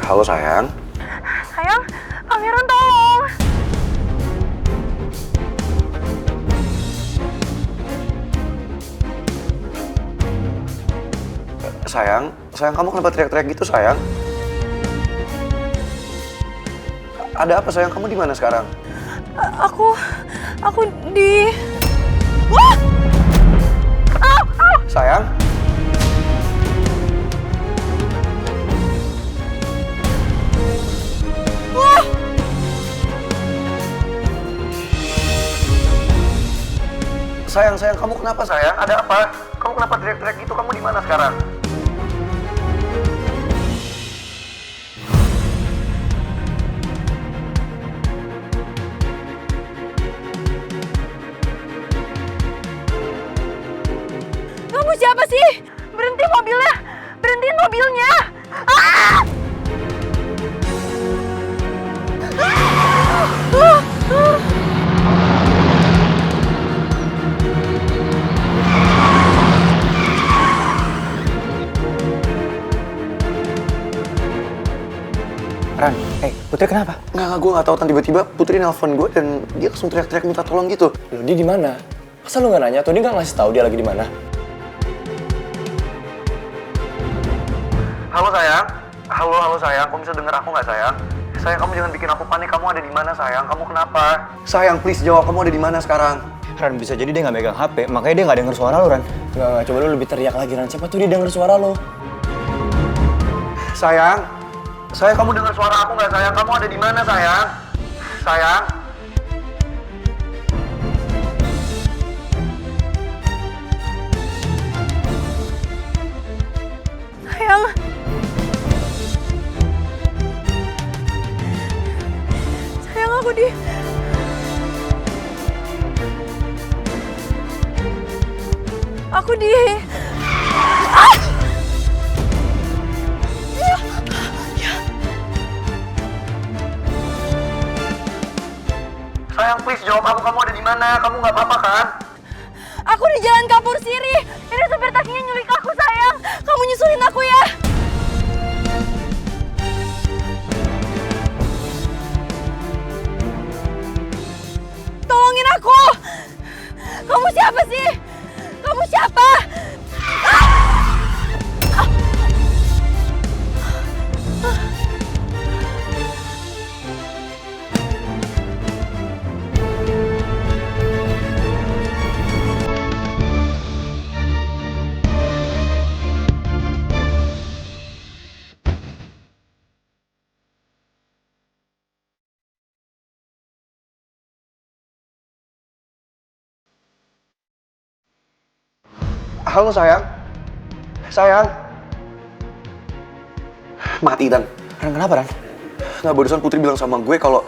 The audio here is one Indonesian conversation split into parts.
Halo sayang. Sayang, Pangeran tolong. Sayang kamu kenapa teriak-teriak gitu sayang? Ada apa sayang, kamu di mana sekarang? Aku di... Wah! Au! Sayang? Wah! Sayang, kamu kenapa sayang? Ada apa? Kamu kenapa teriak-teriak gitu? Kamu di mana sekarang? Kamu siapa sih? Berhenti mobilnya! Berhentiin mobilnya! Ah! Ran, Putri kenapa? Nggak, gue nggak tahu. Tiba-tiba Putri nelpon gue dan dia langsung teriak-teriak minta tolong gitu. Loh, dia di mana? Masa lu nggak nanya atau dia nggak ngasih tahu dia lagi di mana? Halo sayang. Halo sayang. Kamu bisa denger aku nggak sayang? Sayang, kamu jangan bikin aku panik. Kamu ada di mana sayang? Kamu kenapa? Sayang, please jawab. Kamu ada di mana sekarang? Ran, bisa jadi dia nggak megang HP, makanya dia nggak denger suara lu, Ran. Nggak, coba lu lebih teriak lagi, Ran. Siapa tuh dia denger suara lu? Sayang, kamu dengar suara aku nggak sayang? Kamu ada di mana sayang? Sayang. Sayang. Sayang, aku di... Aku di... Ah! Sayang, please jawab aku. Kamu ada di mana? Kamu nggak apa-apa kan? Aku di Jalan Kapur Siri. Ini supir taksinya nyulik aku, sayang. Kamu nyusulin aku ya. Tolongin aku. Kamu siapa sih? Kamu siapa? Halo sayang. Sayang. Mati Dan. Ran, kenapa, Ran? Nggak, barusan Putri bilang sama gue kalau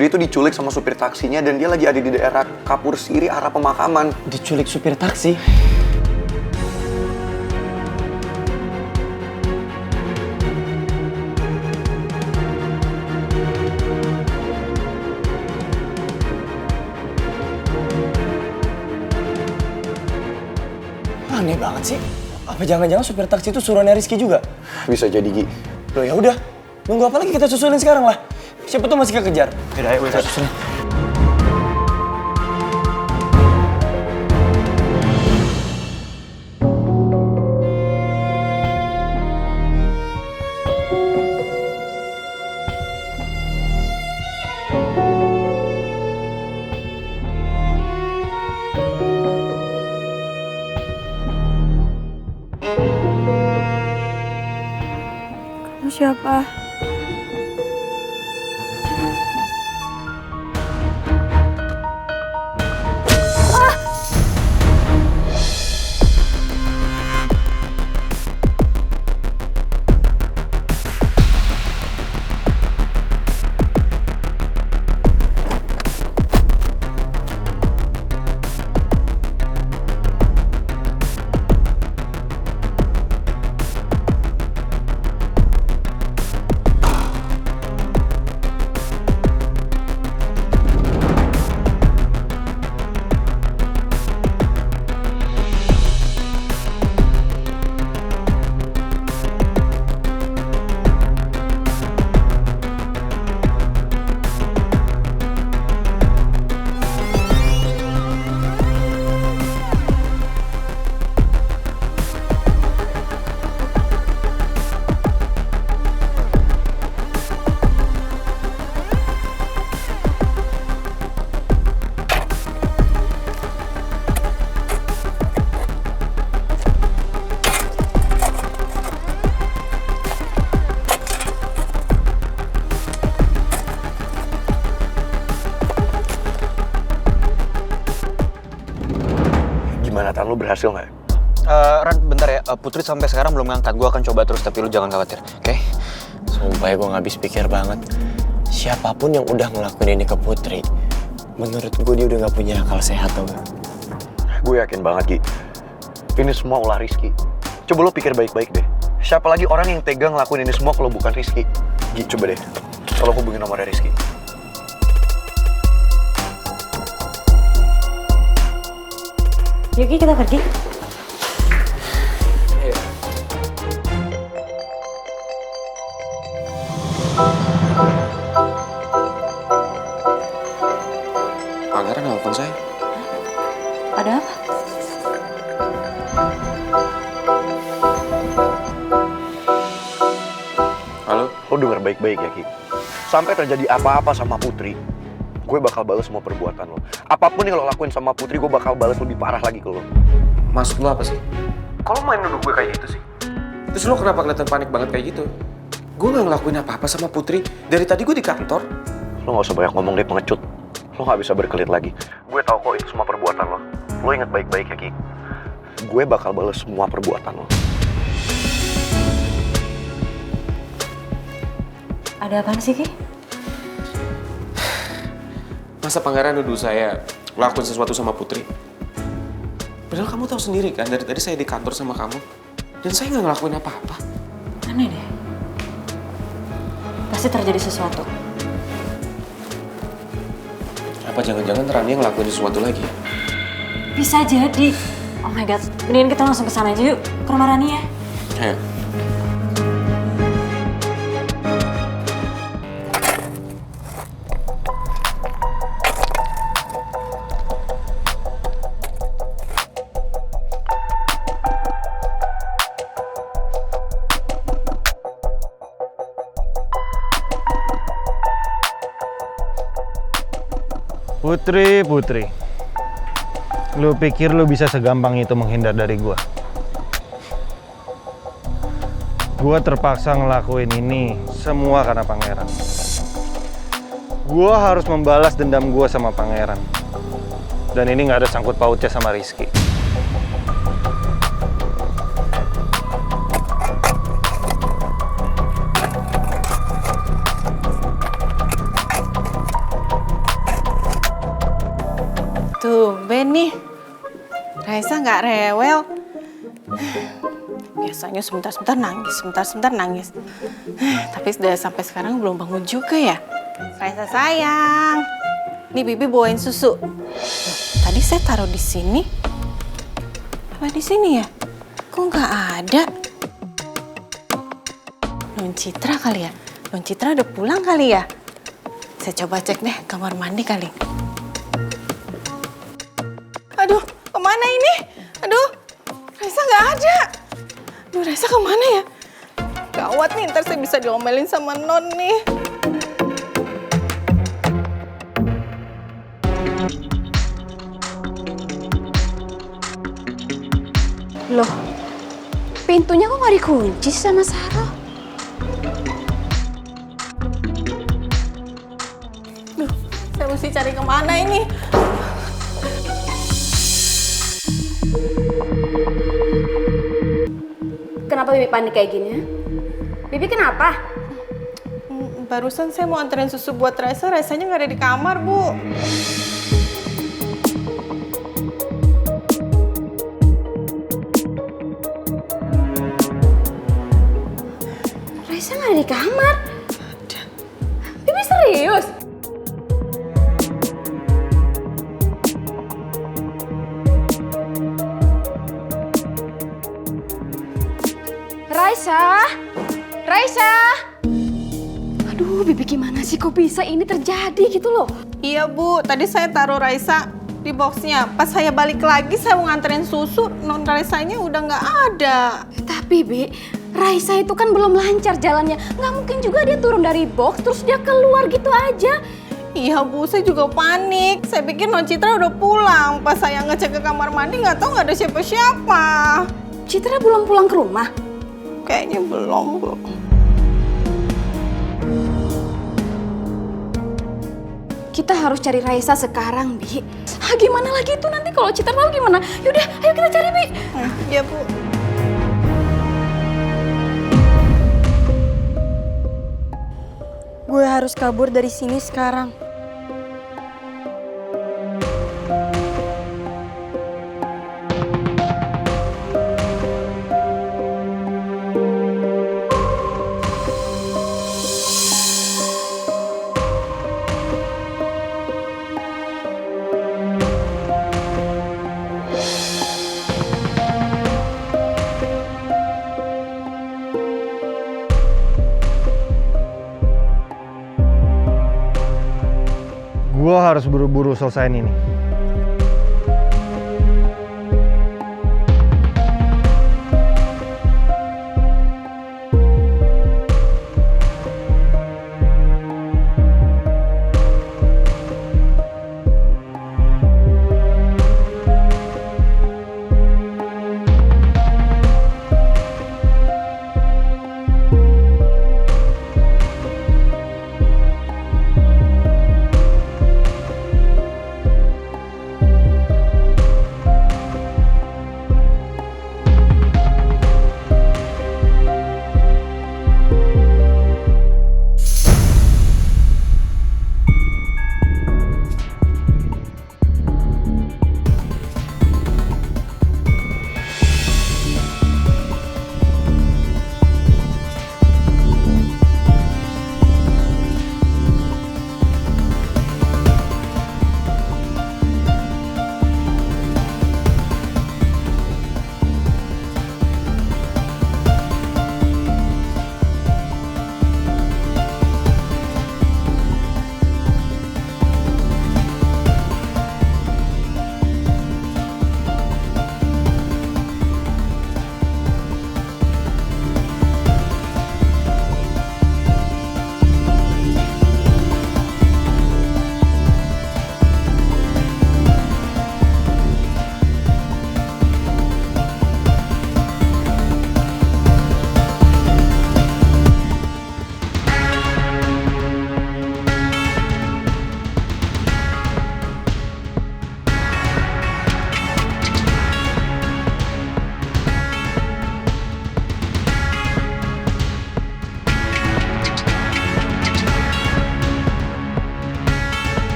dia tuh diculik sama supir taksinya dan dia lagi ada di daerah Kapur Siri arah pemakaman. Diculik supir taksi? Aneh banget sih. Apa jangan-jangan supir taksi itu suruhannya Rizky juga? Bisa jadi, Gi. Loh, ya udah. Nunggu apa lagi, kita susulin sekarang lah. Siapa tuh masih kekejar. Yaudah, ayo kita susulin. Kamu siapa? berhasil nggak? Ran, bentar ya. Putri sampai sekarang belum ngangkat. Gue akan coba terus, tapi lu jangan khawatir, oke? Sumpah ya, gue nggak habis pikir banget. Siapapun yang udah ngelakuin ini ke Putri, menurut gue dia udah nggak punya akal sehat, tau gak? Gue yakin banget, Gi. Ini semua ulah Rizky. Coba lo pikir baik-baik deh. Siapa lagi orang yang tega ngelakuin ini semua kalau bukan Rizky? Gi, coba deh. Tolong hubungin nomornya Rizky. Yuk Ki, kita pergi. Pangeran nelfon saya. Ada apa? Halo? Lo denger baik-baik ya, Ki. Sampai terjadi apa-apa sama Putri, gue bakal balas semua perbuatan lo. Apapun yang lo lakuin sama Putri, gue bakal balas lebih parah lagi ke lo. Maksud lo apa sih? Kalau main nuduh gue kayak gitu sih? Terus lo kenapa kelihatan panik banget kayak gitu? Gue gak ngelakuin apa-apa sama Putri. Dari tadi gue di kantor. Lo gak usah banyak ngomong deh, pengecut. Lo gak bisa berkelit lagi. Gue tahu kok itu semua perbuatan lo. Lo inget baik-baik ya, Ki. Gue bakal balas semua perbuatan lo. Ada apaan sih Ki? Masa Pangeran nuduh saya ngelakuin sesuatu sama Putri? Padahal kamu tahu sendiri kan, dari tadi saya di kantor sama kamu. Dan saya nggak ngelakuin apa-apa. Aneh deh. Pasti terjadi sesuatu. Apa jangan-jangan Rani ngelakuin sesuatu lagi? Bisa jadi. Oh my god, mendingan kita langsung ke sana aja yuk, ke rumah Rani ya. Ayo. Putri, lu pikir lu bisa segampang itu menghindar dari gua? Gua terpaksa ngelakuin ini semua karena Pangeran. Gua harus membalas dendam gua sama Pangeran. Dan ini nggak ada sangkut pautnya sama Rizky. Tuh, Ben nih. Raisa nggak rewel. Biasanya sebentar-sebentar nangis, sebentar-sebentar nangis. Tapi sudah sampai sekarang belum bangun juga ya. Raisa sayang. Nih Bibi bawain susu. Tadi saya taruh di sini. Apa di sini ya? Kok nggak ada? Non Citra kali ya? Non Citra udah pulang kali ya? Saya coba cek deh kamar mandi kali. Aduh, kemana ini? Aduh, Raisa nggak ada. Aduh, Raisa kemana ya? Gawat nih, ntar saya bisa diomelin sama Non nih. Loh, pintunya kok nggak dikunci sama Sarah? Duh, saya mesti cari kemana ini? Kenapa Bibi panik kayak gini ya? Bibi kenapa? Barusan saya mau anterin susu buat Raisa, Raisanya nggak ada di kamar, Bu. Raisa nggak ada di kamar. Bibi serius? Raisa, Raisa. Aduh, Bibi gimana sih kok bisa ini terjadi gitu loh? Iya, Bu. Tadi saya taruh Raisa di boxnya. Pas saya balik lagi, saya mau nganterin susu, non Raisanya udah nggak ada. Tapi Bi, Raisa itu kan belum lancar jalannya. Nggak mungkin juga dia turun dari box terus dia keluar gitu aja. Iya, Bu. Saya juga panik. Saya pikir non Citra udah pulang. Pas saya ngecek ke kamar mandi, nggak tahu nggak ada siapa-siapa. Citra belum pulang ke rumah? Kayaknya belum, Bu. Kita harus cari Raisa sekarang, Bi. Ah, gimana lagi itu nanti kalau Citra tahu gimana? Yaudah, ayo kita cari, Bi. Ya, Bu. Gue harus kabur dari sini sekarang. Gue harus buru-buru selesaiin ini.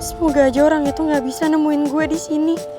Semoga aja orang itu nggak bisa nemuin gue di sini.